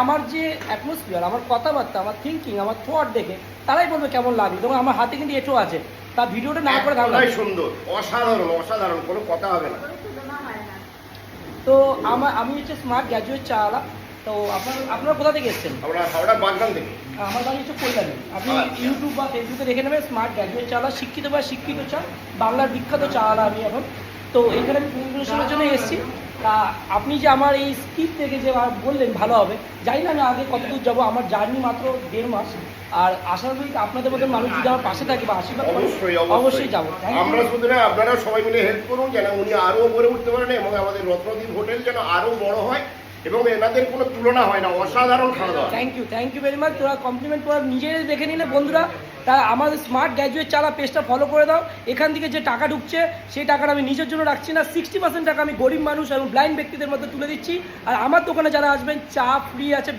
আমার যে অ্যাটমসফিয়ার, আমার কথাবার্তা, আমার থিঙ্কিং, আমার থট দেখে তারাই বলবে কেমন লাগবে। এবং আমার হাতে কিন্তু এটাও আছে, তার ভিডিওটা না করে ভালো লাগে। সুন্দর, অসাধারণ, অসাধারণ, কোনো কথা হবে না। তো আমি হচ্ছে স্মার্ট গ্র্যাজুয়েট চাওয়ালা। তো আপনারা কোথা থেকে এসেছেন? আমরা হাওড়া বাগনান থেকে। আমার বাড়ি হচ্ছে কল্যাণী। আপনি ইউটিউব বা ফেসবুকে দেখে নেবেন স্মার্ট গ্র্যাজুয়েট চাওয়ালা, শিক্ষিত বা শিক্ষিত চা, বাংলার বিখ্যাত চাওয়ালা আমি এখন। তো এখানে আমি পরিবেশনের জন্য এসেছি। তা আপনি যে আমার এই স্কিপ থেকে যে বললেন ভালো হবে, জানি না আমি আগে কতদূর যাবো। আমার জার্নি মাত্র 1.5 মাস। আর আশা করি আপনাদের মধ্যে মানুষ যদি আমার পাশে থাকে বা আশীর্বাদ করে, অবশ্যই যাবো। আমরা শুধু না, আপনারা সবাই মিলে হেল্প করুন যেন উনি আরও উপরে উঠতে পারেন এবং আমাদের রত্নদ্বীপ হোটেল যেন আরও বড় হয় এবং এনাদের কোনো তুলনা হয় না। অসাধারণ খাওয়া দাওয়া। Thank you very much. তোরা কমপ্লিমেন্ট করার নিজেরাই দেখে নিলে বন্ধুরা। তা আমাদের স্মার্ট গ্র্যাজুয়েট চালা পেজটা ফলো করে দাও। এখান থেকে যে টাকা ঢুকছে সেই টাকাটা আমি নিজের জন্য রাখছি না, 60% টাকা আমি গরিব মানুষ এবং ব্লাইন্ড ব্যক্তিদের মধ্যে তুলে দিচ্ছি। আর আমার দোকানে যারা আসবেন, চা ফ্রি আছে,